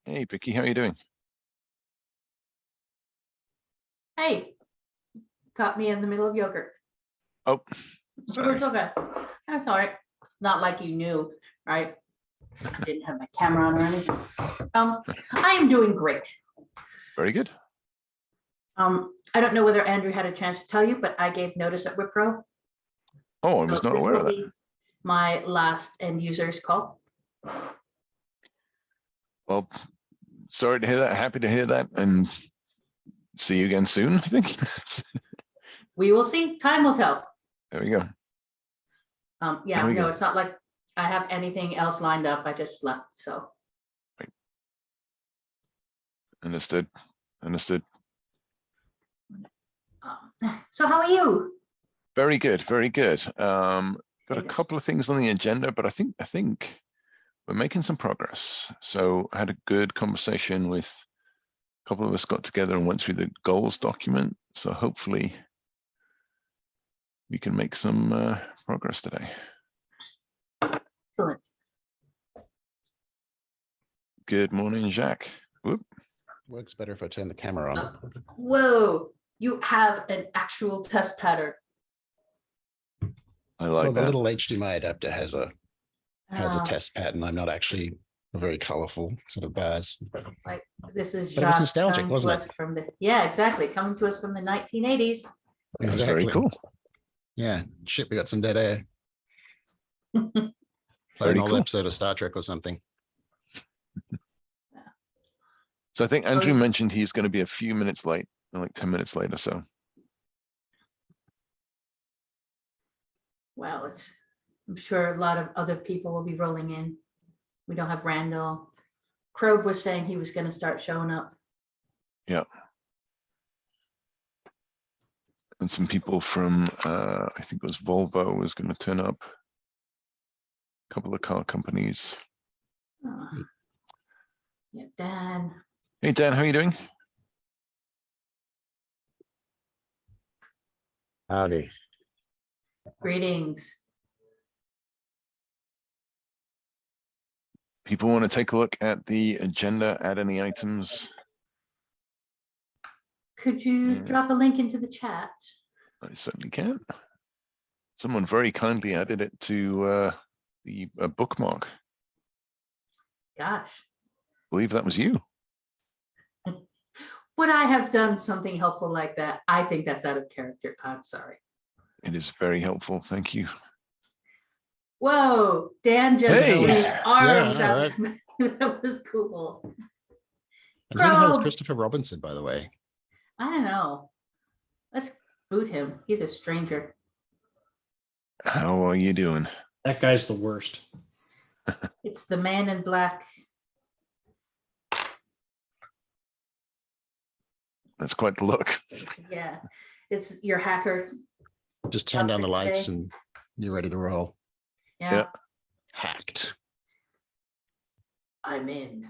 Hey, Vicky, how are you doing? Hey, caught me in the middle of yogurt. Oh, It's sorry. okay. I'm sorry. Not like you knew, right? I didn't have my camera on or anything. I am doing great. Very good. I don't know whether Andrew had a chance to tell you, but I gave notice at Wipro. Oh, I was not aware of that. My last end users call. Well, sorry to hear that. Happy to hear that, and see you again soon, I think. We will see. Time will tell. There we go. Yeah, no, it's not like I have anything else lined up. I just left, so. Right. Understood. Understood. So how are you? Very good. Very good. Got a couple of things on the agenda, but I think we're making some progress. So I had a good conversation with a couple of us, got together and went through the goals document. So hopefully we can make some progress today. Excellent. Good morning, Jacques. Whoop. Works better if I turn the camera on. Whoa, you have an actual test pattern. I like the that. little HDMI adapter has a test pattern. I'm not actually a very colorful sort of bars. Like this is But it was nostalgic, wasn't it? From the exactly coming to us from the 1980s. That was very cool. Yeah, shit, we got some dead air. Play an old episode of Star Trek or something. So I think Andrew mentioned he's going to be a few minutes late, like 10 minutes late or so. Well, I'm sure a lot of other people will be rolling in. We don't have Randall. Krob was saying he was going to start showing up. Yeah. And some people from, I think it was Volvo was going to turn up. A couple of car companies. Yeah, Dan. Hey, Dan, how are you doing? Howdy. Greetings. People want to take a look at the agenda, add any items? Could you drop a link into the chat? I certainly can. Someone very kindly added it to the bookmark. Gosh. I believe that was you. Would I have done something helpful like that? I think that's out of character. I'm sorry. It is very helpful. Thank you. Whoa, Dan just Hey. arms Yeah, out. That was cool. And who the hell is Christopher Robinson, by the way? I don't know. Let's boot him. He's a stranger. How are you doing? That guy's the worst. It's the man in black. That's quite the look. Yeah, it's your hacker. Just turn down the lights today. and you're ready to roll. Yeah. Hacked. I'm in.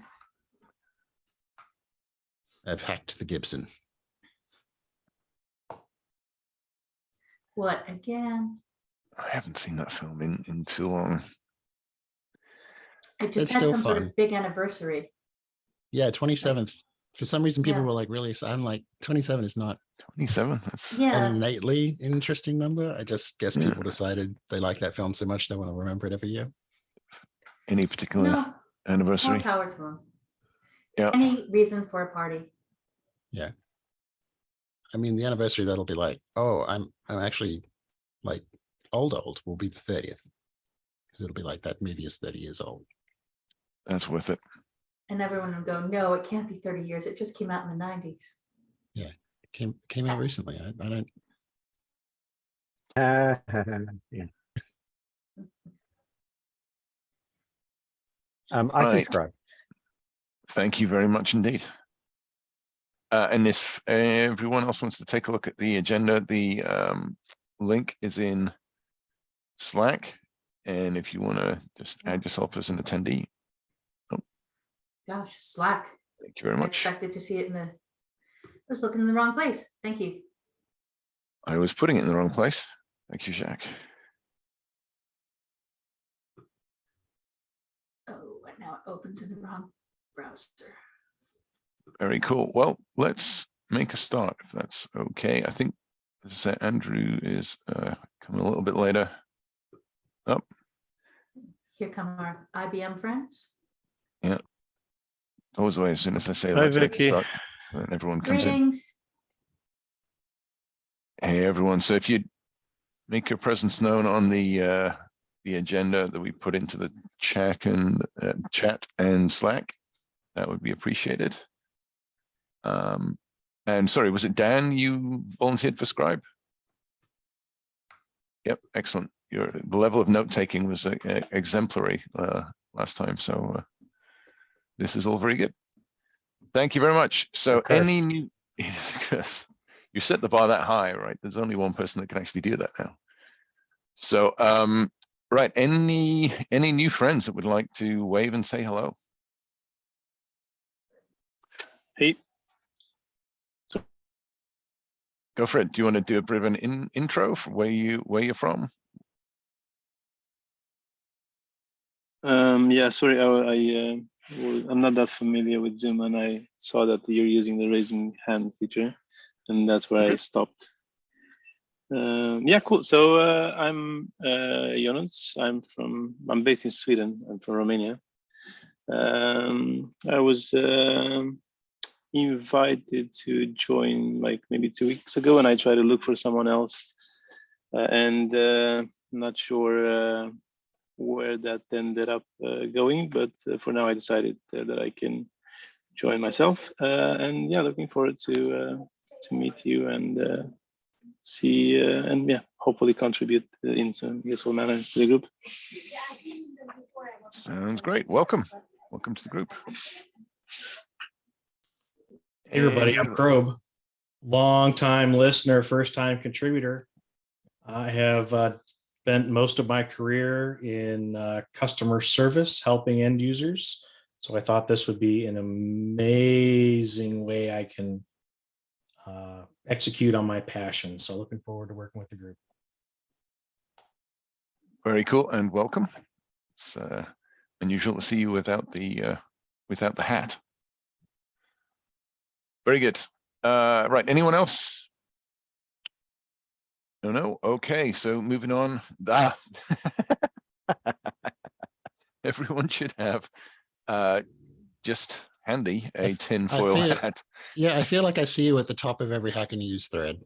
I've hacked the Gibson. What again? I haven't seen that film in too long. I just It's had still some sort fun. of big anniversary. Yeah, 27th. For some reason, people Yeah. were like, really? So I'm like, 27 is not 27. That's an Yeah. innately interesting number. I just guess people decided they like that film so much they want to remember it every year. any particular No, more anniversary. power to him. Yeah. Any reason for a party? Yeah. I mean, the anniversary that'll be like, oh, I'm actually like old will be the 30th. Because it'll be like that movie is 30 years old. That's worth it. And everyone will go, no, it can't be 30 years. It just came out in the 90s. Yeah. It came out recently. I don't. Yeah. I Right. subscribe. Thank you very much indeed. And if everyone else wants to take a look at the agenda, the link is in Slack. And if you want to just add yourself as an attendee. Gosh, Slack. Thank you very I much. expected to see it I was looking in the wrong place. Thank you. I was putting it in the wrong place. Thank you, Jacques. Oh, and now it opens in the wrong browser. Very cool. Well, let's make a start if that's okay. I think, as I said, Andrew is coming a little bit later. Oh, Here come our IBM friends. it's always the way. As soon as I say Hi, let's make a Vicky. start, then everyone comes in. Greetings. Hey everyone. So if you make your presence known on the agenda that we put into the chat and Slack, that would be appreciated. And sorry, was it Dan you volunteered for scribe? Yep, excellent. The level of note taking was exemplary last time, so this is all very good. Thank you very much. So any new, because you set the bar that high, right? There's only one person that can actually do that now. So right, any new friends that would like to wave and say hello? Hey. Go for it. Do you want to do a bit of an intro for where you're from? Yeah, sorry, I'm not that familiar with Zoom, and I saw that you're using the raising hand feature, and that's where I stopped. Yeah, cool. So I'm Jonas. I'm based in Sweden. I'm from Romania. I was invited to join like maybe 2 weeks ago, and I tried to look for someone else, and not sure where that ended up going, but for now I decided that I can join myself, and yeah, looking forward to meet you and see and yeah, hopefully contribute in some useful manner to the group. Sounds great. Welcome to the group. Hey everybody, I'm Probe, long-time listener, first-time contributor. I have spent most of my career in customer service, helping end users. So I thought this would be an amazing way I can execute on my passion. So looking forward to working with the group. Very cool and welcome. It's unusual to see you without the hat. Very good. Right, anyone else? No. Okay, so moving on. Everyone should have just handy a tinfoil hat. Yeah, I feel like I see you at the top of every Hacker News thread.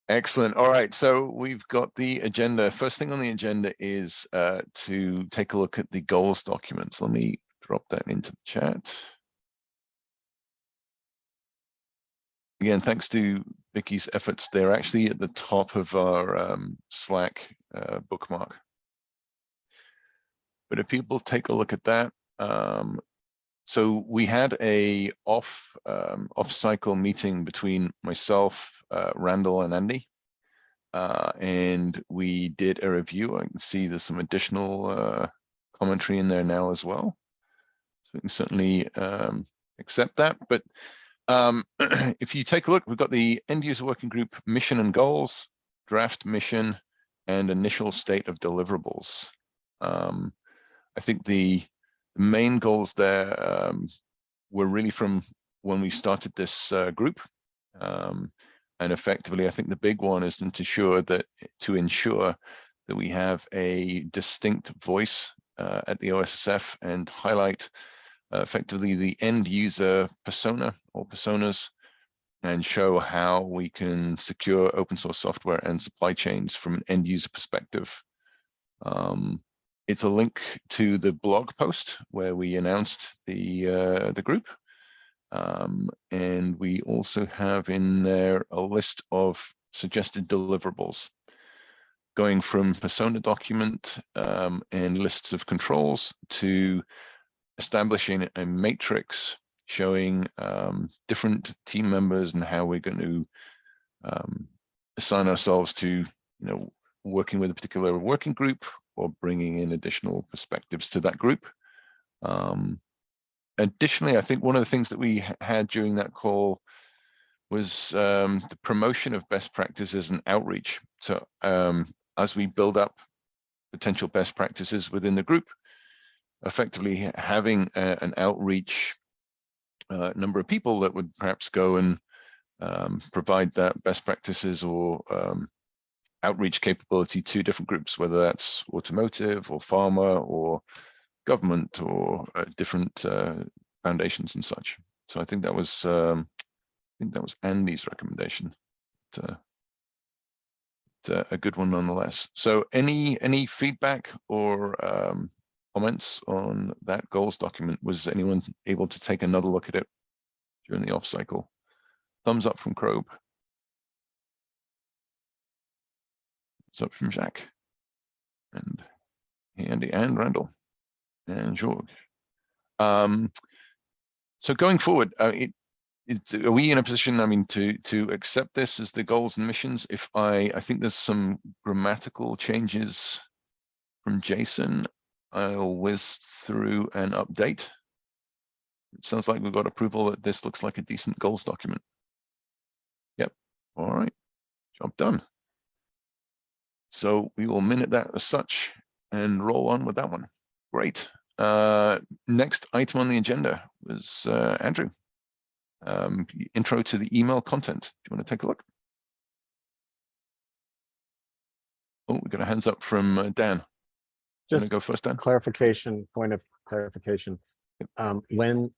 Excellent. All right, so we've got the agenda. First thing on the agenda is to take a look at the goals documents. Let me drop that into the chat. Again, thanks to Vicky's efforts, they're actually at the top of our Slack bookmark. But if people take a look at that, so we had a off-cycle meeting between myself, Randall, and Andy, and we did a review. I can see there's some additional commentary in there now as well, so we can certainly accept that. But if you take a look, we've got the end user working group mission and goals, draft mission, and initial state of deliverables. I think the main goals there were really from when we started this group. And effectively, I think the big one is to ensure that we have a distinct voice at the OSSF and highlight effectively the end user persona or personas, and show how we can secure open source software and supply chains from an end user perspective. It's a link to the blog post where we announced the group. And we also have in there a list of suggested deliverables, going from persona document and lists of controls to establishing a matrix showing different team members and how we're going to assign ourselves to, working with a particular working group or bringing in additional perspectives to that group. Additionally, I think one of the things that we had during that call was the promotion of best practices and outreach. So as we build up potential best practices within the group, effectively having an outreach number of people that would perhaps go and provide that best practices or outreach capability to different groups, whether that's automotive or pharma or government or different foundations and such. So I think that was Andy's recommendation. A good one nonetheless. So any feedback or comments on that goals document? Was anyone able to take another look at it during the off cycle? Thumbs up from Krobe. Thumbs up from Jacques. And Andy and Randall and George. So going forward, are we in a position, I mean, to accept this as the goals and missions? If I think there's some grammatical changes from Jason, I'll whiz through an update. It sounds like we've got approval that this looks like a decent goals document. Yep. All right. Job done. So we will minute that as such and roll on with that one. Great. Next item on the agenda was Andrew. Intro to the email content. Do you want to take a look? Oh, we got a hands up from Dan. Just Go first, Dan. clarification, point of clarification. When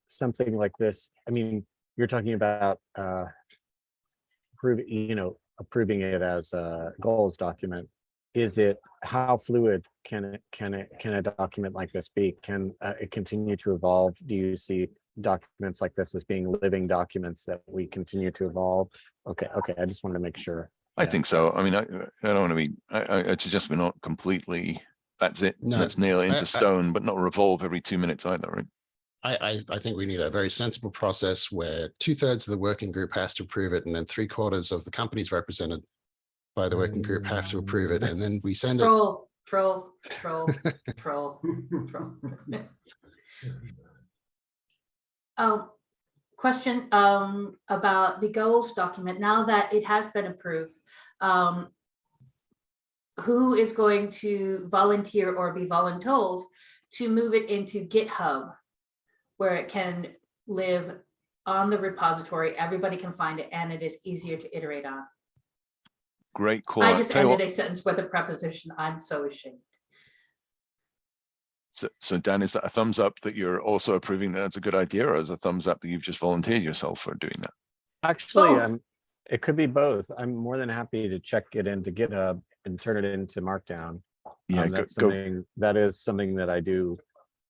something like this, I mean, you're talking about approving it as a goals document. Is it, how fluid can a document like this be? Can it continue to evolve? Do you see documents like this as being living documents that we continue to evolve? Okay, I just wanted to make sure. I think so. I mean, I don't want to be, I suggest we're not completely, that's it, No, let's nail it into I- stone, but not revolve every 2 minutes either, right? I think we need a very sensible process where 2/3 of the working group has to approve it, and then 3/4 of the companies represented by the working group have to approve it, and then we send it. Troll. Question about the goals document. Now that it has been approved, who is going to volunteer or be voluntold to move it into GitHub, where it can live on the repository, everybody can find it, and it is easier to iterate on? Great call. I just ended a sentence with a preposition. I'm so ashamed. So Dan, is that a thumbs up that you're also approving that that's a good idea, or is a thumbs up that you've just volunteered yourself for doing that? Actually, Both. it could be both. I'm more than happy to check it into GitHub and turn it into Markdown. Yeah, That's go. something that is something that I do.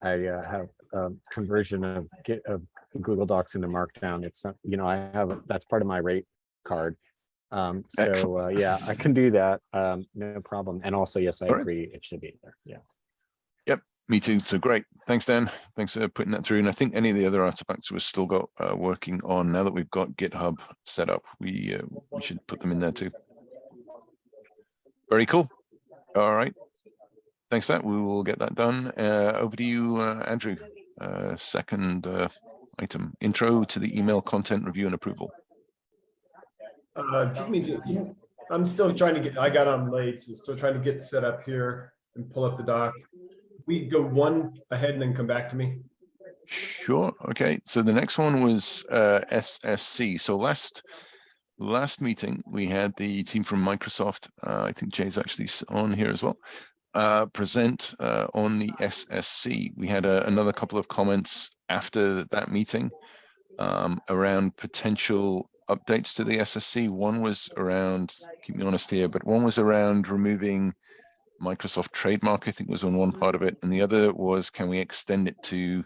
I have conversion of Google Docs into Markdown. It's that's part of my rate card. So yeah, I can do that. No problem. And also, yes, I All right. agree. It should be there. Yeah. Yep, me too. So great. Thanks, Dan. Thanks for putting that through. And I think any of the other artifacts we've still got working on now that we've got GitHub set up. We should put them in there too. Very cool. All right. Thanks for that. We will get that done. Over to you, Andrew. Second item, intro to the email content review and approval. I'm still trying to get, I got on late, so still trying to get set up here and pull up the doc. We go one ahead and then come back to me. Sure. Okay. So the next one was SSC. So last meeting, we had the team from Microsoft, I think Jay's actually on here as well, present on the SSC. We had another couple of comments after that meeting around potential updates to the SSC. One was around, keep me honest here, but one was around removing Microsoft trademark, I think was on one part of it. And the other was, can we extend it to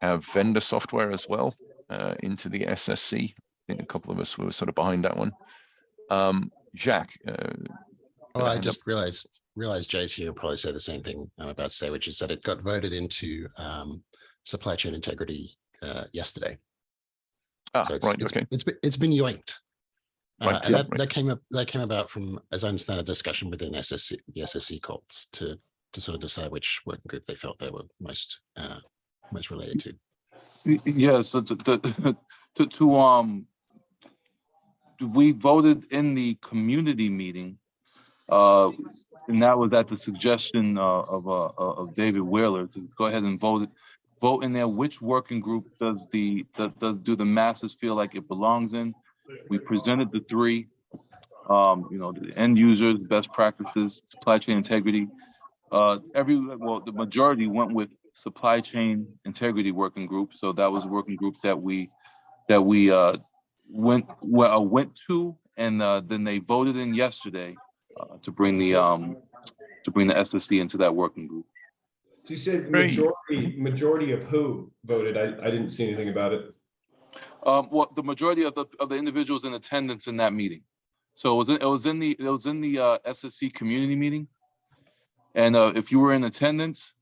have vendor software as well into the SSC? I think a couple of us were sort of behind that one. Jacques. Oh, I just realized Jay's here will probably say the same thing I'm about to say, which is that it got voted into supply chain integrity yesterday. So Right. Okay. It's been yoinked. Right, And yeah, that came about from, as I understand, a discussion within the SSC calls to sort of decide which working group they felt they were most related to. Yeah, so we voted in the community meeting and that was at the suggestion of David Wheeler to go ahead and vote in there. Which working group do the masses feel like it belongs in? We presented the three, the end users, best practices, supply chain integrity. The majority went with supply chain integrity working group. So that was a working group that we went to, and then they voted in yesterday to bring the SSC into that working group. So you said Great. majority of who voted? I didn't see anything about it. Well, the majority of the individuals in attendance in that meeting. So it was in the SSC community meeting, and if you were in attendance,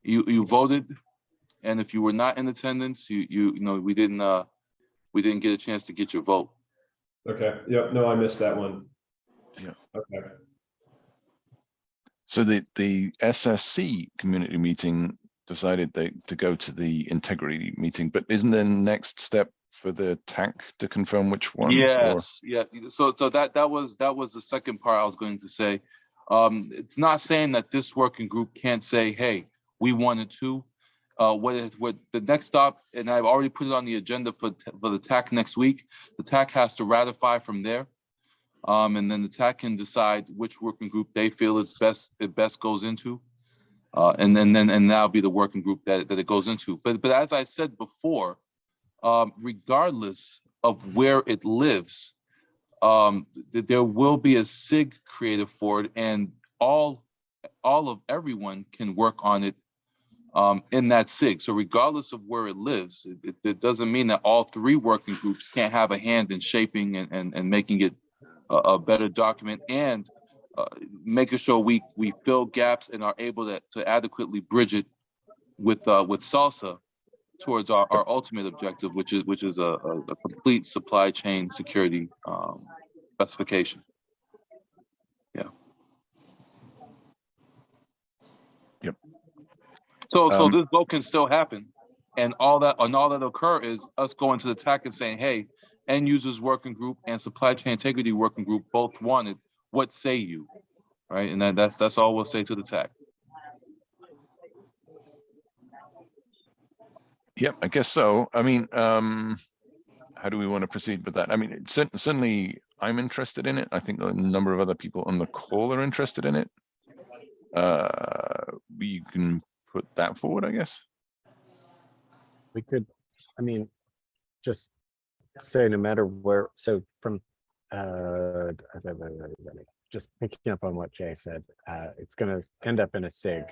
you voted, and if you were not in attendance, we didn't get a chance to get your vote. Okay. Yep. No, I missed that one. Yeah. Okay. So the SSC community meeting decided to go to the integrity meeting, but isn't the next step for the TAC to confirm which one? Yes, yeah. So that was the second part I was going to say. It's not saying that this working group can't say, hey, we wanted to. What the next stop, and I've already put it on the agenda for the TAC next week. The TAC has to ratify from there, and then the TAC can decide which working group they feel it best goes into, and that'll be the working group that it goes into. But as I said before, regardless of where it lives, there will be a SIG created for it, and everyone can work on it in that SIG. So regardless of where it lives, it doesn't mean that all three working groups can't have a hand in shaping and making it a better document, and making sure we fill gaps and are able to adequately bridge it with SALSA towards our ultimate objective, which is a complete supply chain security specification. Yeah. Yep. So this vote can still happen, and all that occur is us going to the TAC and saying, hey, end users working group and supply chain integrity working group both wanted. What say you? Right, and that's all we'll say to the TAC. Yep, I guess so. I mean, how do we want to proceed with that? I mean, certainly I'm interested in it. I think a number of other people on the call are interested in it. We can put that forward, I guess. We could, I mean, just say no matter where, so from, just picking up on what Jay said, it's going to end up in a SIG.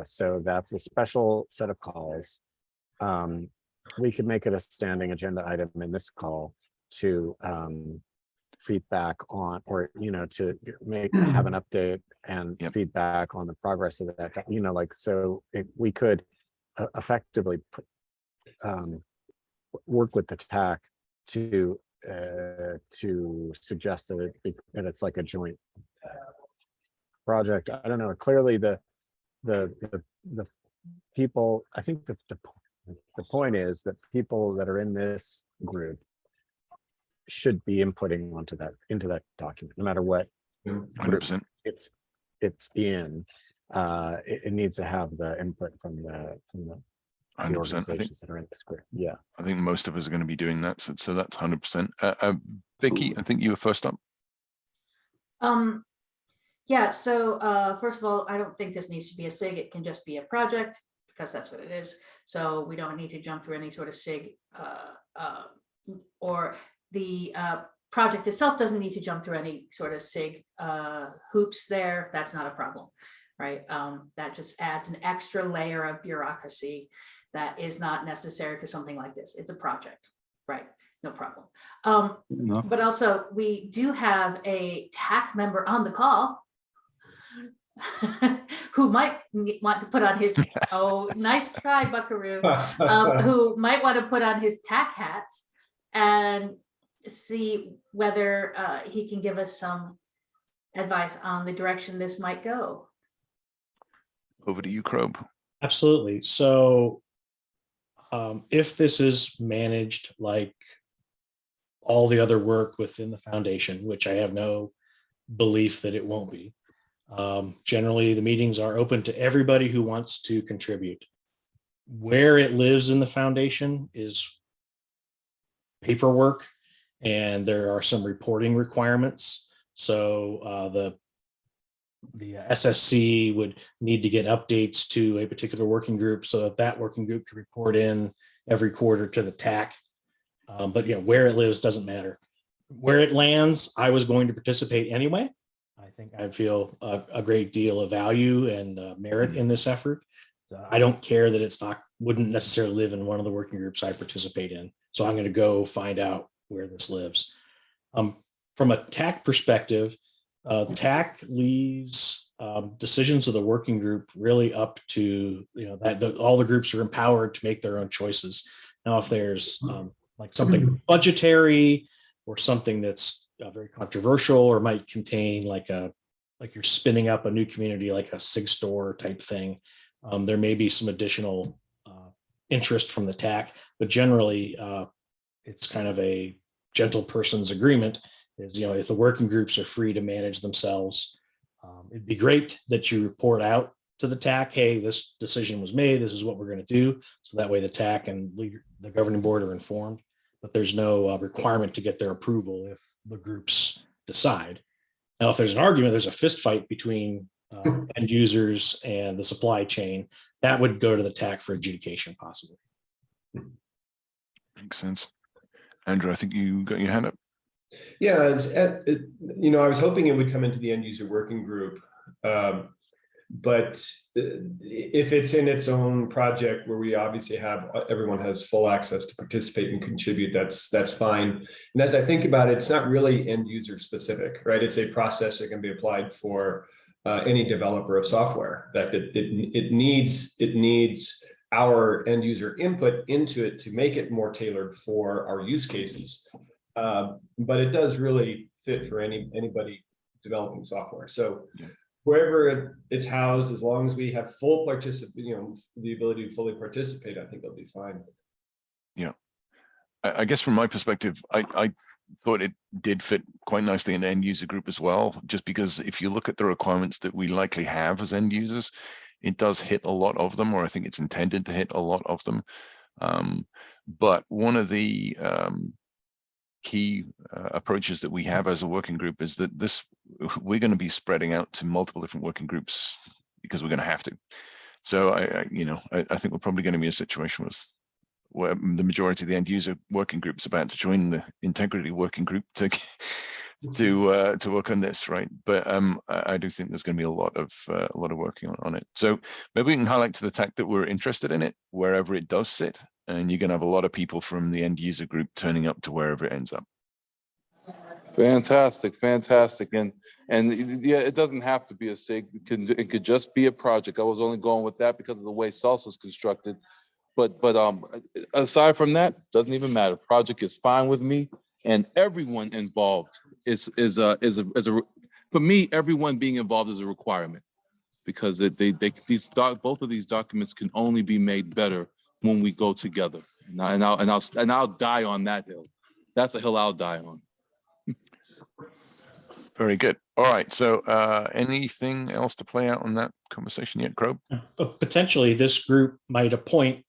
So that's a special set of calls. We could make it a standing agenda item in this call to feedback on, or to have an update and feedback on the progress of that. So we could effectively work with the TAC to suggest that it's like a joint project. I don't know. Clearly, the people. I think the point is that people that are in this group should be inputting into that document, no matter what 100%. it's in. It needs to have the input from the 100%. organizations that are in this group. Yeah, I think most of us are going to be doing that. So that's 100%. Vicky, I think you were first up. Yeah, so first of all, I don't think this needs to be a SIG. It can just be a project, because that's what it is. So we don't need to jump through any sort of SIG, or the project itself doesn't need to jump through any sort of SIG hoops there. That's not a problem, right? That just adds an extra layer of bureaucracy that is not necessary for something like this. It's a project, right? No problem. No. But also, we do have a TAC member on the call who might want to put on his, oh, nice try, Buckaroo, who might want to put on his TAC hat and see whether he can give us some advice on the direction this might go. Over to you, Krob. Absolutely. So if this is managed like all the other work within the foundation, which I have no belief that it won't be, Generally, the meetings are open to everybody who wants to contribute. Where it lives in the foundation is paperwork, and there are some reporting requirements. So the SSC would need to get updates to a particular working group so that that working group can report in every quarter to the TAC. But where it lives doesn't matter. Where it lands, I was going to participate anyway. I think I feel a great deal of value and merit in this effort. I don't care that wouldn't necessarily live in one of the working groups I participate in. So I'm going to go find out where this lives. From a TAC perspective, TAC leaves decisions of the working group really up to, all the groups are empowered to make their own choices. Now, if there's like something budgetary or something that's very controversial or might contain like you're spinning up a new community, like a SIG store type thing, there may be some additional interest from the TAC, but generally it's kind of a gentle person's agreement. Is, if the working groups are free to manage themselves, it'd be great that you report out to the TAC, hey, this decision was made, this is what we're going to do. So that way the TAC and the governing board are informed, but there's no requirement to get their approval if the groups decide. Now, if there's an argument, there's a fist fight between end users and the supply chain, that would go to the TAC for adjudication possibly. Makes sense. Andrew, I think you got your hand up. Yeah, I was hoping it would come into the end user working group, but if it's in its own project where we obviously have everyone has full access to participate and contribute, that's fine. And as I think about it, it's not really end user specific, right? It's a process that can be applied for any developer of software. That it needs our end user input into it to make it more tailored for our use cases. But it does really fit for anybody developing software. So wherever it's housed, as long as we have full the ability to fully participate, I think it'll be fine. Yeah, I guess from my perspective, I thought it did fit quite nicely in the end user group as well, just because if you look at the requirements that we likely have as end users, it does hit a lot of them, or I think it's intended to hit a lot of them. But one of the key approaches that we have as a working group is that we're going to be spreading out to multiple different working groups because we're going to have to. So I think we're probably going to be in a situation where the majority of the end user working group is about to join the integrity working group to work on this, right? But I do think there's going to be a lot of working on it. So maybe we can highlight to the TAC that we're interested in it wherever it does sit, and you're going to have a lot of people from the end user group turning up to wherever it ends up. Fantastic. And yeah, it doesn't have to be a SIG. It could just be a project. I was only going with that because of the way Salsa is constructed. But aside from that, doesn't even matter. Project is fine with me, and everyone involved is for me. Everyone being involved is a requirement, because both of these documents can only be made better when we go together. And I'll die on that hill. That's a hill I'll die on. Very good. All right. So anything else to play out on that conversation yet, Crow? Potentially, this group might appoint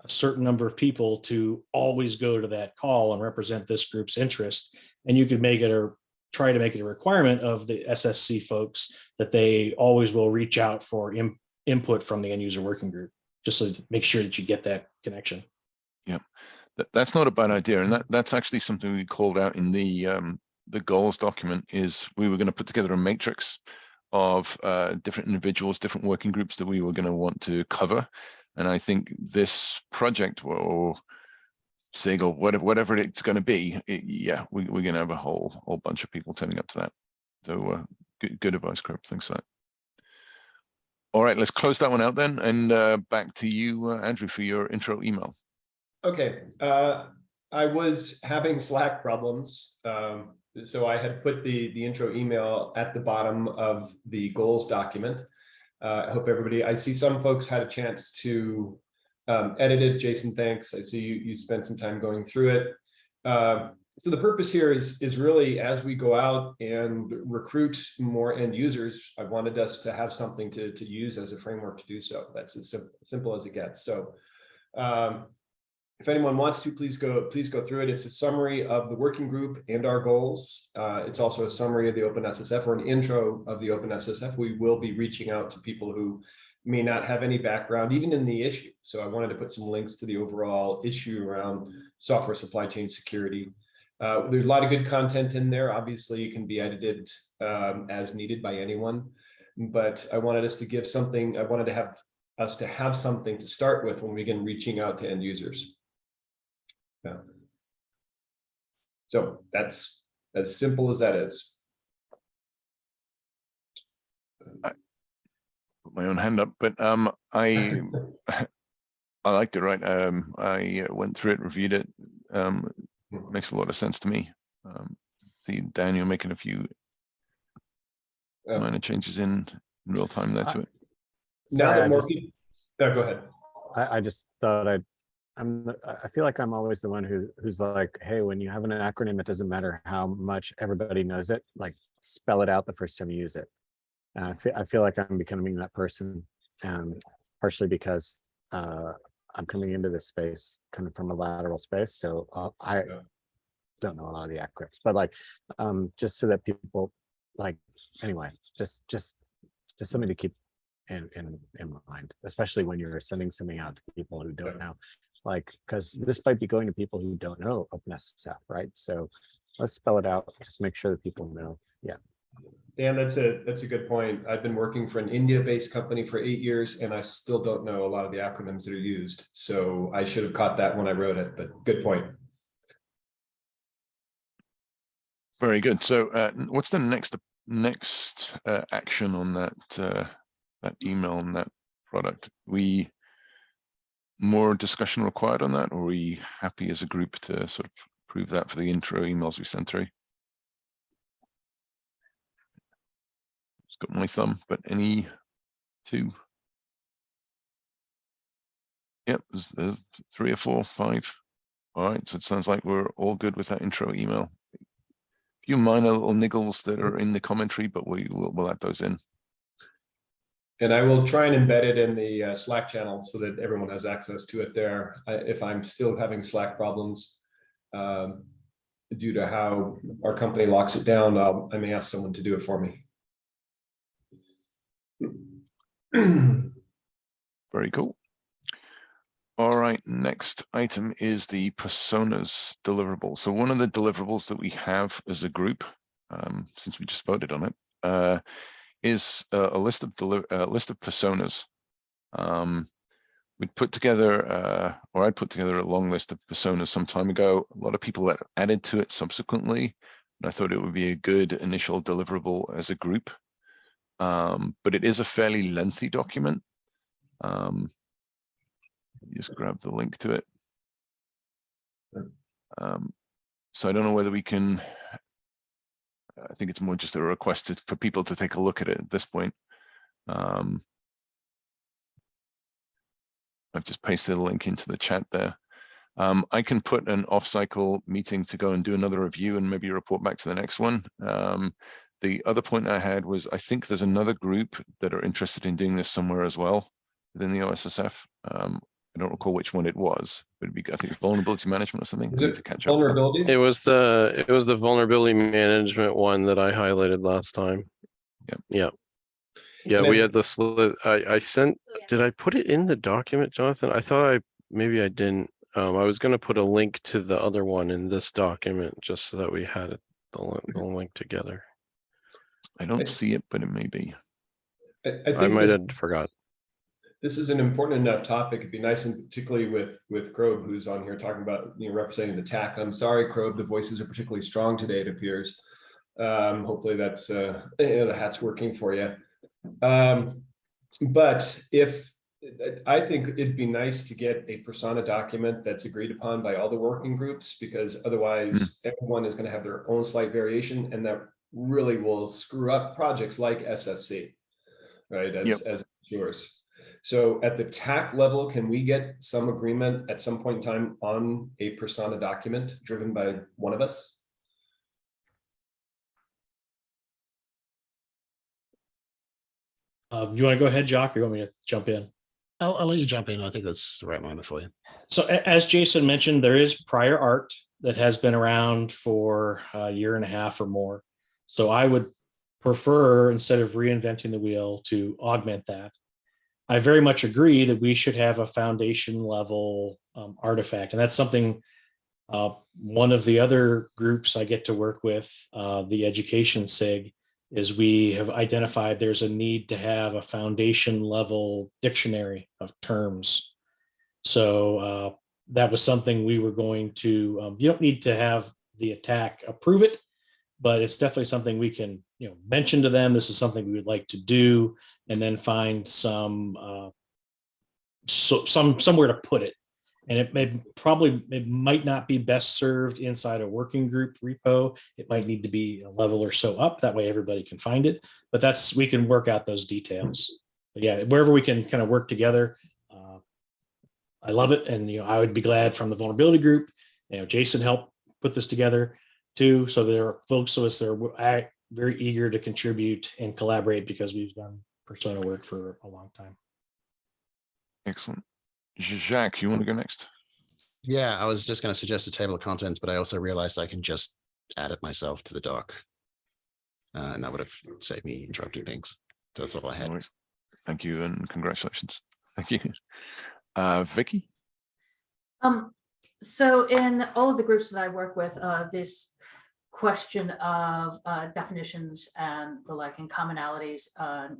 a certain number of people to always go to that call and represent this group's interest. And you could make it or try to make it a requirement of the SSC folks that they always will reach out for input from the end user working group, just so to make sure that you get that connection. Yeah, that's not a bad idea. And that's actually something we called out in the goals document. Is we were going to put together a matrix of different individuals, different working groups that we were going to want to cover. And I think this project or SIG or whatever it's going to be, we're going to have a whole bunch of people turning up to that. So good advice, Crow. Thanks for that. All right, let's close that one out then, and back to you, Andrew, for your intro email. Okay, I was having Slack problems, so I had put the intro email at the bottom of the goals document. I hope I see some folks had a chance to edit it. Jason, thanks. I see you spent some time going through it. So the purpose here is really, as we go out and recruit more end users, I wanted us to have something to use as a framework to do so. That's as simple as it gets. So if anyone wants to, please go through it. It's a summary of the working group and our goals. It's also a summary of the OpenSSF, or an intro of the OpenSSF. We will be reaching out to people who may not have any background, even in the issue. So I wanted to put some links to the overall issue around software supply chain security. There's a lot of good content in there. Obviously, it can be edited as needed by anyone, but I wanted us to give something. I wanted to have us to have something to start with when we begin reaching out to end users. Yeah. So that's as simple as that is. Put my own hand up, but I liked it, right? I went through it, reviewed it. Makes a lot of sense to me. See, Dan, you're making a few minor changes in real time there to it. Now Sorry, that more people, go ahead. I just thought I feel like I'm always the one who's like, hey, when you have an acronym, it doesn't matter how much everybody knows it, like spell it out the first time you use it. I feel like I'm becoming that person, partially because I'm coming into this space kind of from a lateral space. So I don't know a lot of the acronyms, but like, just so that people like, anyway, just something to keep in mind, especially when you're sending something out to people who don't know, like, because this might be going to people who don't know OpenSSF, right? So let's spell it out, just make sure that people know. Yeah. Dan, that's a good point. I've been working for an India-based company for 8 years, and I still don't know a lot of the acronyms that are used. So I should have caught that when I wrote it, but good point. Very good. So what's the next action on that that email on that product? More discussion required on that, or are we happy as a group to sort of prove that for the intro emails we sent through? It's got my thumb, but any two? Yep, there's 3 or 4, 5. All right, so it sounds like we're all good with that intro email. A few minor little niggles that are in the commentary, but we'll add those in. And I will try and embed it in the Slack channel so that everyone has access to it there. If I'm still having Slack problems due to how our company locks it down, I may ask someone to do it for me. Very cool. All right, next item is the personas deliverable. So one of the deliverables that we have as a group, since we just voted on it, is a list of personas. We'd put together, or I'd put together a long list of personas some time ago. A lot of people that added to it subsequently, and I thought it would be a good initial deliverable as a group. But it is a fairly lengthy document. Just grab the link to it. So I don't know whether we can, I think it's more just a request for people to take a look at it at this point. I've just pasted a link into the chat there. I can put an off-cycle meeting to go and do another review and maybe report back to the next one. The other point I had was, I think there's another group that are interested in doing this somewhere as well within the OSSF. I don't recall which one it was, but it'd be, I think, vulnerability management or something. Is I need it to catch up. vulnerability? It was the vulnerability management one that I highlighted last time. Yep. Yeah, And we then- had this. I sent. Did I put it in the document, Jonathan? I thought maybe I didn't. I was going to put a link to the other one in this document just so that we had it, the link together. I don't see it, but it may be. I I think might this, have forgot. this is an important enough topic. It'd be nice, and particularly with Krob, who's on here talking about, representing the TAC. I'm sorry, Krob, the voices are particularly strong today, it appears. Hopefully that's the hat's working for you. But I think it'd be nice to get a persona document that's agreed upon by all the working groups, because otherwise everyone is going to have their own slight variation, and that really will screw up projects like SSC, right? As yours. So at the TAC level, can we get some agreement at some point in time on a persona document driven by one of us? You want to go ahead, Jock, or you want me to jump in? I'll let you jump in. I think that's the right moment for you. So as Jason mentioned, there is prior art that has been around for a year and a half or more. So I would prefer, instead of reinventing the wheel, to augment that. I very much agree that we should have a foundation level artifact. And that's something one of the other groups I get to work with, the education SIG, is we have identified there's a need to have a foundation level dictionary of terms. So that was something we were going to, you don't need to have the attack approve it, but it's definitely something we can, mention to them. This is something we would like to do, and then find somewhere to put it. And it might not be best served inside a working group repo. It might need to be a level or so up. That way everybody can find it. But we can work out those details. But yeah, wherever we can kind of work together, I love it. And I would be glad from the vulnerability group. Jason helped put this together too. So there are folks of us that are very eager to contribute and collaborate because we've done persona work for a long time. Excellent. Jacques, you want to go next? Yeah, I was just going to suggest a table of contents, but I also realized I can just add it myself to the doc. And that would have saved me interrupting things. So that's all I had. Always. Thank you and congratulations. Thank you. Vicky? So in all of the groups that I work with, this question of definitions and the like and commonalities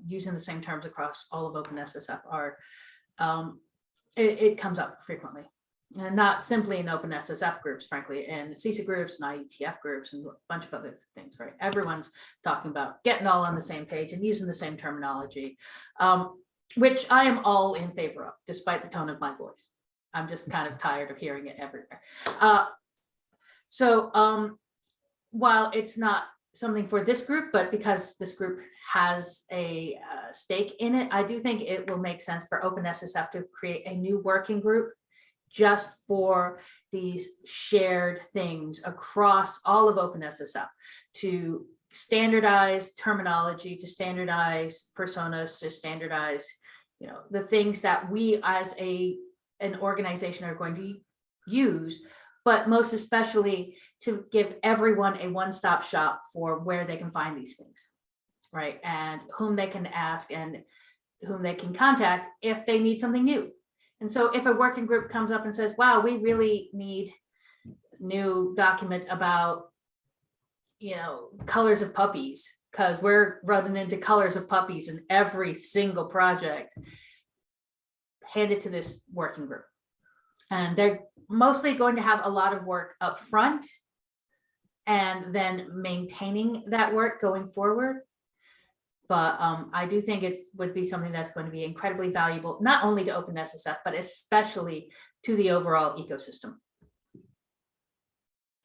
using the same terms across all of OpenSSF are it comes up frequently, and not simply in OpenSSF groups, frankly, in CISA groups and IETF groups and a bunch of other things, right? Everyone's talking about getting all on the same page and using the same terminology, which I am all in favor of, despite the tone of my voice. I'm just kind of tired of hearing it everywhere. While it's not something for this group, but because this group has a stake in it, I do think it will make sense for OpenSSF to create a new working group just for these shared things across all of OpenSSF, to standardize terminology, to standardize personas, to standardize, the things that we as an organization are going to use, but most especially to give everyone a one-stop shop for where they can find these things, right? And whom they can ask and whom they can contact if they need something new. And so if a working group comes up and says, wow, we really need a new document about, colors of puppies, because we're running into colors of puppies in every single project, hand it to this working group. And they're mostly going to have a lot of work up front and then maintaining that work going forward. But I do think it would be something that's going to be incredibly valuable, not only to OpenSSF, but especially to the overall ecosystem.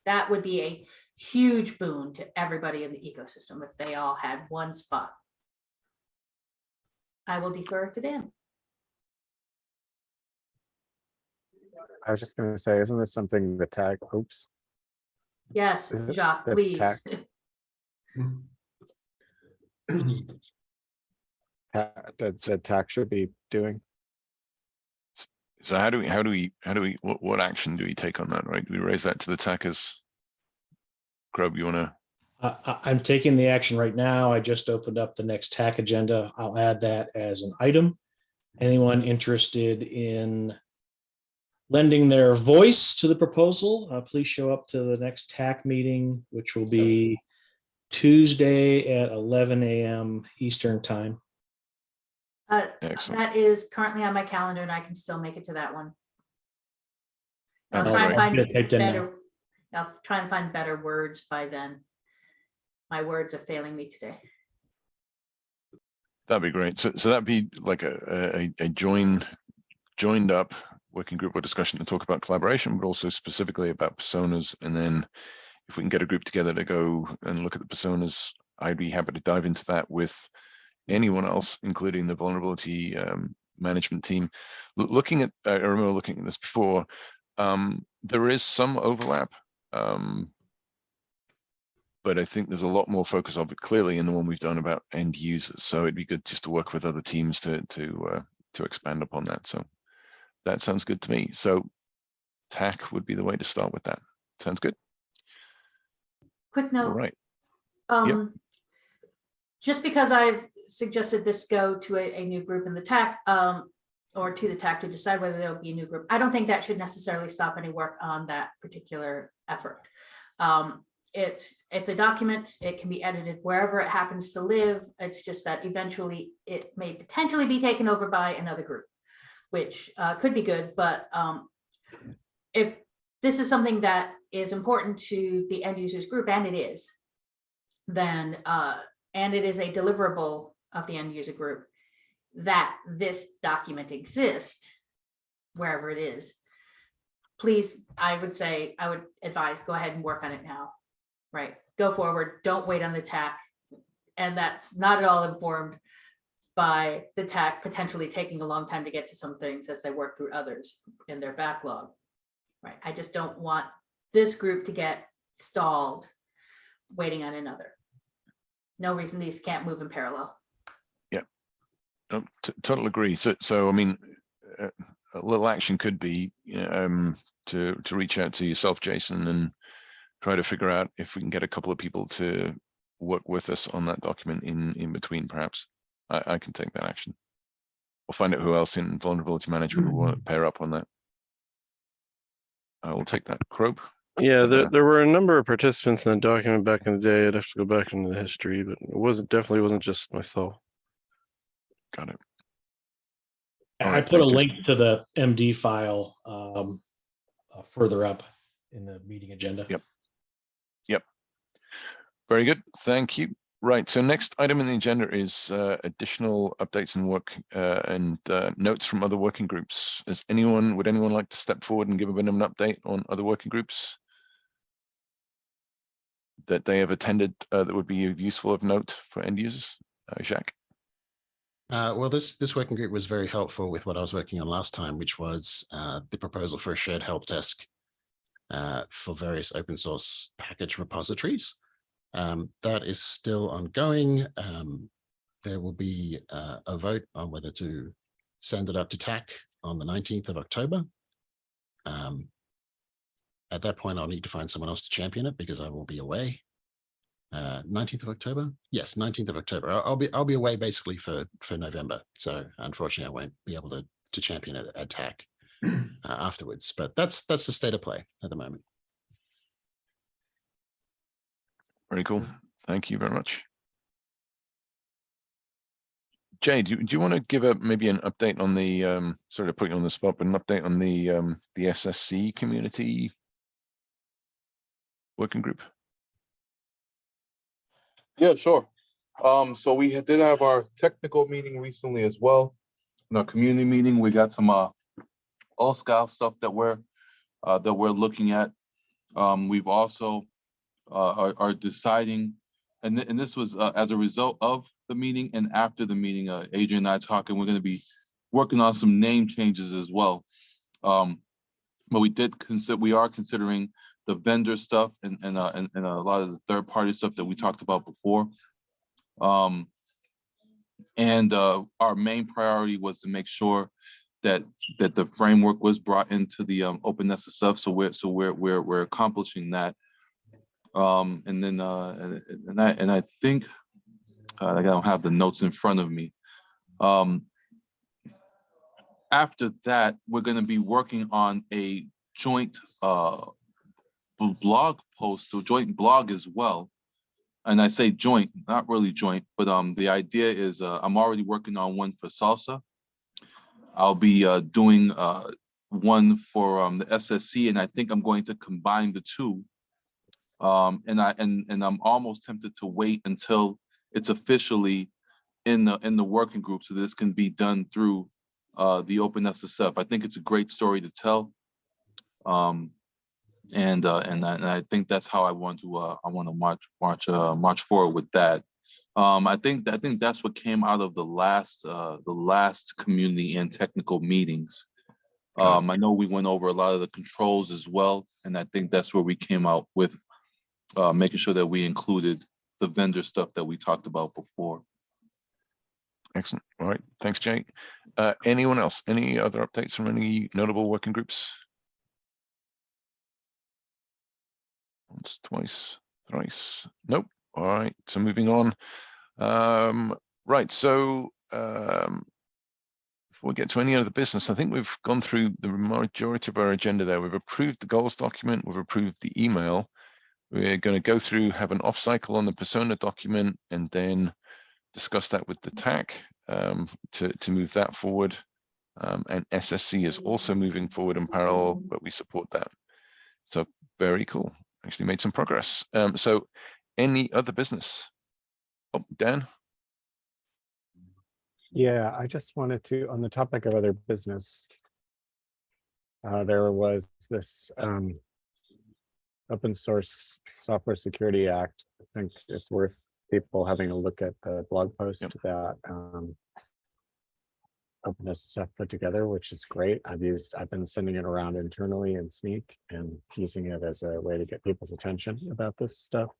That would be a huge boon to everybody in the ecosystem if they all had one spot. I will defer to Dan. I was just going to say, isn't this something the tag? Oops. Yes, Is it Jacques, the please. The tag should be doing. So what action do we take on that, right? Do we raise that to the attackers? Grob, you want to? I'm taking the action right now. I just opened up the next TAC agenda. I'll add that as an item. Anyone interested in lending their voice to the proposal, please show up to the next TAC meeting, which will be Tuesday at 11 a.m. Eastern time. Excellent. That is currently on my calendar and I can still make it to that one. I'll All try and right. find I'll try and find better words by then. My words are failing me today. That'd be great. So that'd be like a joined up working group or discussion to talk about collaboration, but also specifically about personas. And then if we can get a group together to go and look at the personas, I'd be happy to dive into that with anyone else, including the vulnerability management team. Looking at, I remember looking at this before, there is some overlap, but I think there's a lot more focus of it clearly in the one we've done about end users. So it'd be good just to work with other teams to expand upon that. So that sounds good to me. So TAC would be the way to start with that. Sounds good. Quick All note. right. Just because I've suggested this go to a new group in the TAC, or to the TAC to decide whether there will be a new group, I don't think that should necessarily stop any work on that particular effort. It's a document. It can be edited wherever it happens to live. It's just that eventually it may potentially be taken over by another group, which could be good. But if this is something that is important to the end users group, and it is, then and it is a deliverable of the end user group, that this document exists wherever it is, please, I would advise, go ahead and work on it now, right? Go forward, don't wait on the TAC. And that's not at all informed by the TAC potentially taking a long time to get to some things as they work through others in their backlog, right? I just don't want this group to get stalled waiting on another. No reason these can't move in parallel. Yeah, total agree. So I mean, a little action could be to reach out to yourself, Jason, and try to figure out if we can get a couple of people to work with us on that document in between. Perhaps I can take that action. We'll find out who else in vulnerability management will pair up on that. I will take that. Crobe. Yeah, there were a number of participants in the document back in the day. I'd have to go back into the history, but it definitely wasn't just myself. Got it. I put a link to the MD file further up in the meeting agenda. Yep. Very good. Thank you. Right. So next item in the agenda is additional updates and work and notes from other working groups. Would anyone like to step forward and give a bit of an update on other working groups that they have attended that would be useful of note for end users? Jacques? Well, this working group was very helpful with what I was working on last time, which was the proposal for a shared help desk for various open source package repositories. That is still ongoing. There will be a vote on whether to send it up to TAC on the 19th of October. At that point, I'll need to find someone else to champion it because I will be away. 19th of October? Yes, 19th of October. I'll be away basically for November. So unfortunately, I won't be able to champion it at TAC afterwards. But that's the state of play at the moment. Very cool. Thank you very much. Jay, do you want to give maybe an update on the sort of putting on the spot, but an update on the SSC community working group? Yeah, sure. So we did have our technical meeting recently as well. In our community meeting, we got some all-scout stuff that we're looking at. We've also are deciding, and this was as a result of the meeting and after the meeting. Adrian and I talking. We're going to be working on some name changes as well. But we are considering the vendor stuff and a lot of the third-party stuff that we talked about before. And our main priority was to make sure that the framework was brought into the OpenSSF. So we're accomplishing that. And then I think I don't have the notes in front of me. After that, we're going to be working on a joint blog post, so joint blog as well. And I say joint, not really joint, but the idea is I'm already working on one for Salsa. I'll be doing one for the SSC, and I think I'm going to combine the two. And I'm almost tempted to wait until it's officially in the working group, so this can be done through the OpenSSF. I think it's a great story to tell, and I think that's how I want to march forward with that. I think that's what came out of the last community and technical meetings. I know we went over a lot of the controls as well, and I think that's where we came out with making sure that we included the vendor stuff that we talked about before. Excellent. All right. Thanks, Jay. Anyone else? Any other updates from any notable working groups? Once, twice, thrice. Nope. All right. So moving on. Right. So before we get to any other business, I think we've gone through the majority of our agenda there. We've approved the goals document. We've approved the email. We're going to go through, have an off cycle on the persona document, and then discuss that with the TAC to move that forward. And SSC is also moving forward in parallel, but we support that. So very cool. Actually made some progress. So any other business? Oh, Dan? Yeah, I just wanted to, on the topic of other business, there was this Open Source Software Security Act. I think it's worth people having a look at the blog post that OpenSSF put together, which is great. I've been sending it around internally in Sneak and using it as a way to get people's attention about this stuff.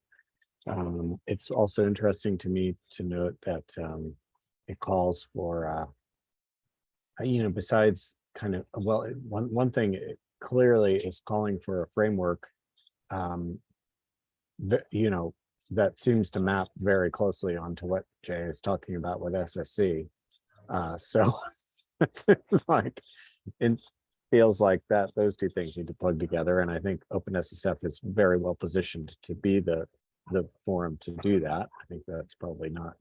It's also interesting to me to note that it calls for, besides kind of, well, one thing it clearly is calling for a framework that, that seems to map very closely onto what Jay is talking about with SSC. So it's like, it feels like that those two things need to plug together. And I think OpenSSF is very well positioned to be the forum to do that. I think that's probably not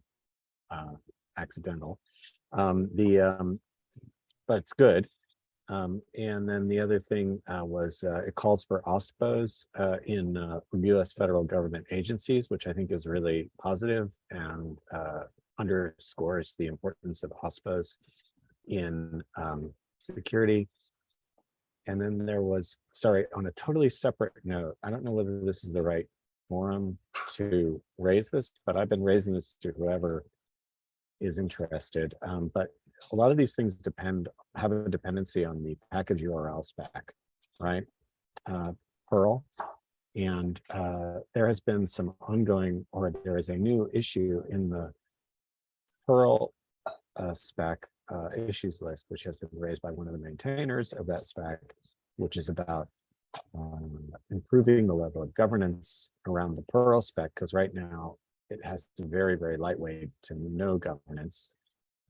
accidental. But it's good. And then the other thing was it calls for OSPOs in US federal government agencies, which I think is really positive and underscores the importance of OSPOs in security. And then there was, sorry, on a totally separate note, I don't know whether this is the right forum to raise this, but I've been raising this to whoever is interested. But a lot of these things have a dependency on the package URL spec, right? Perl. And there has been some ongoing, or there is a new issue in the Perl spec issues list, which has been raised by one of the maintainers of that spec, which is about improving the level of governance around the Perl spec, because right now it has very, very lightweight to no governance.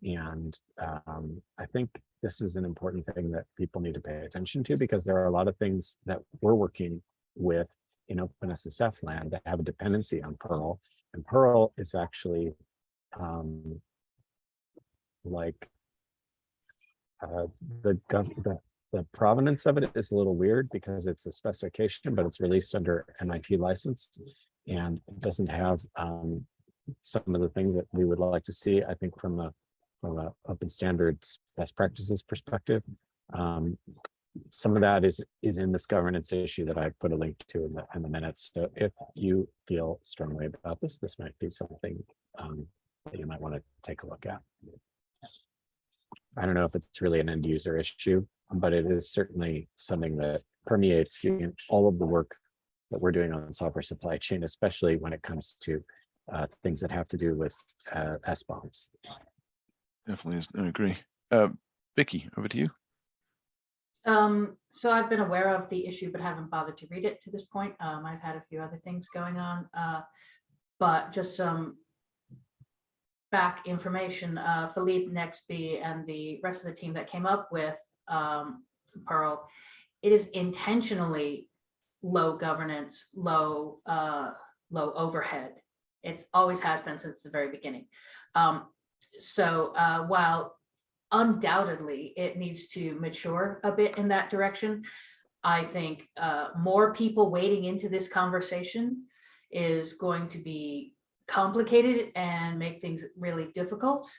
And I think this is an important thing that people need to pay attention to, because there are a lot of things that we're working with in OpenSSF land that have a dependency on Perl. And Perl is actually like the provenance of it is a little weird because it's a specification, but it's released under MIT license, and it doesn't have some of the things that we would like to see, I think, from a open standards best practices perspective. Some of that is in this governance issue that I put a link to in the minutes. So if you feel strongly about this might be something that you might want to take a look at. I don't know if it's really an end user issue, but it is certainly something that permeates all of the work that we're doing on software supply chain, especially when it comes to things that have to do with SBOMs. Definitely is. I agree. Vicky, over to you. So I've been aware of the issue, but haven't bothered to read it to this point. I've had a few other things going on, but just some back information. Philippe Nextby and the rest of the team that came up with Perl, it is intentionally low governance, low overhead. It's always has been since the very beginning. So while undoubtedly it needs to mature a bit in that direction, I think more people wading into this conversation is going to be complicated and make things really difficult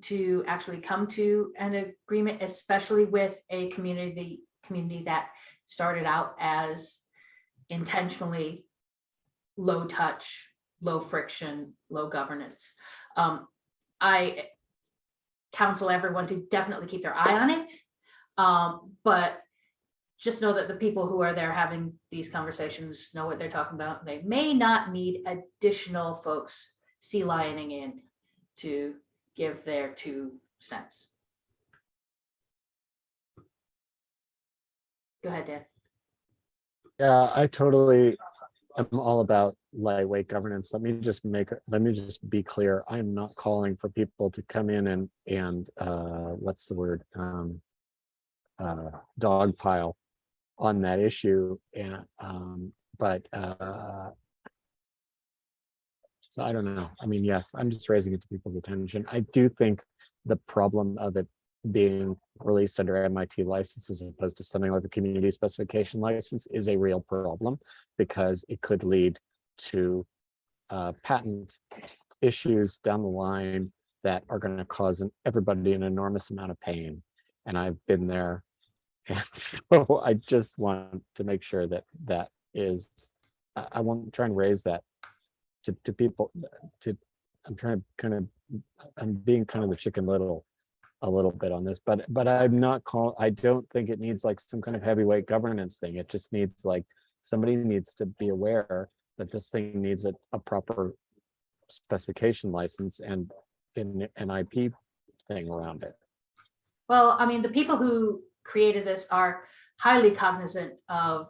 to actually come to an agreement, especially with a community that started out as intentionally low touch, low friction, low governance. I counsel everyone to definitely keep their eye on it. But just know that the people who are there having these conversations know what they're talking about. They may not need additional folks sea lioning in to give their 2 cents. Go ahead, Dan. Yeah, I totally am all about lightweight governance. Let me just be clear. I'm not calling for people to come in and what's the word? Dogpile on that issue. And so I don't know. I mean, yes, I'm just raising it to people's attention. I do think the problem of it being released under MIT license as opposed to something like the community specification license is a real problem, because it could lead to patent issues down the line that are going to cause everybody an enormous amount of pain. And I've been there. And so I just want to make sure that that is, I want to try and raise that to people, I'm trying to kind of, I'm being kind of the Chicken Little a little bit on this, but I'm not I don't think it needs like some kind of heavyweight governance thing. It just needs like, somebody needs to be aware that this thing needs a proper specification license and an IP thing around it. Well, I mean, the people who created this are highly cognizant of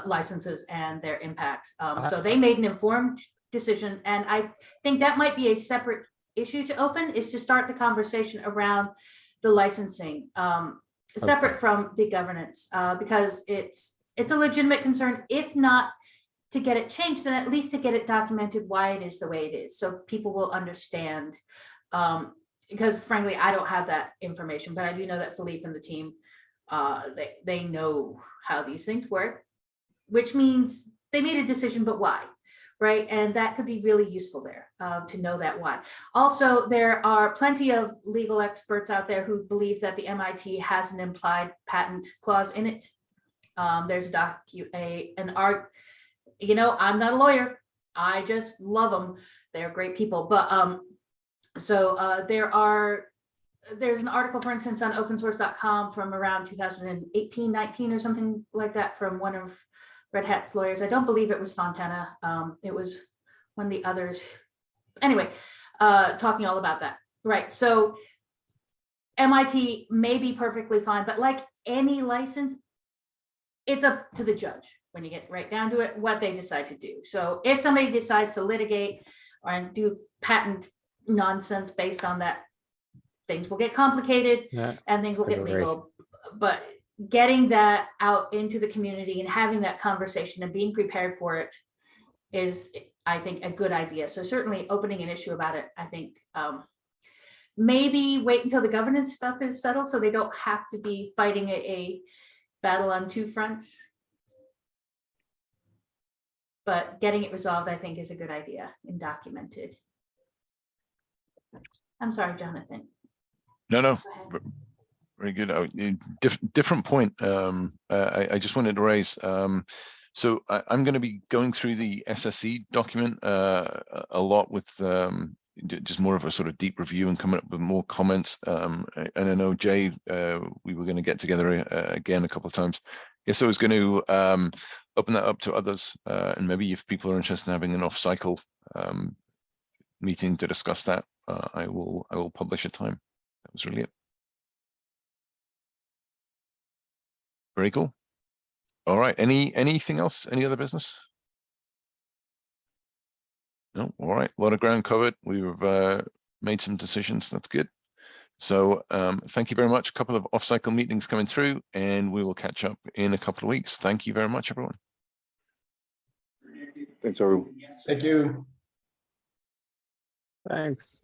licenses and their impacts. So they made an informed decision. And I think that might be a separate issue to open, is to start the conversation around the licensing, separate from the governance, because it's a legitimate concern, if not to get it changed, then at least to get it documented why it is the way it is, so people will understand. Because frankly, I don't have that information, but I do know that Philippe and the team, they know how these things work, which means they made a decision, but why? Right. And that could be really useful there, to know that why. Also, there are plenty of legal experts out there who believe that the MIT has an implied patent clause in it. There's an art, I'm not a lawyer. I just love them. They're great people. But there's an article, for instance, on opensource.com from around 2018, 19 or something like that, from one of Red Hat's lawyers. I don't believe it was Fontana. It was one of the others. Anyway, talking all about that. Right. So MIT may be perfectly fine, but like any license, it's up to the judge when you get right down to it, what they decide to do. So if somebody decides to litigate or do patent nonsense based on that, things will get complicated and things will get legal. But getting that out into the community and having that conversation and being prepared for it is, I think, a good idea. So certainly opening an issue about it, I think, maybe wait until the governance stuff is settled so they don't have to be fighting a battle on 2 fronts. But getting it resolved, I think, is a good idea and documented. I'm sorry, Jonathan. No, very good. Different point. I just wanted to raise. So I'm going to be going through the SSE document a lot with just more of a sort of deep review and coming up with more comments. And I know, Jay, we were going to get together again a couple of times. Yes, I was going to open that up to others, and maybe if people are interested in having an off-cycle meeting to discuss that, I will publish a time. That was really it. Very cool. All right. Anything else? Any other business? No. All right. A lot of ground covered. We've made some decisions. That's good. So thank you very much. A couple of off-cycle meetings coming through, and we will catch up in a couple of weeks. Thank you very much, everyone. Thanks, everyone. Thank you. Thanks.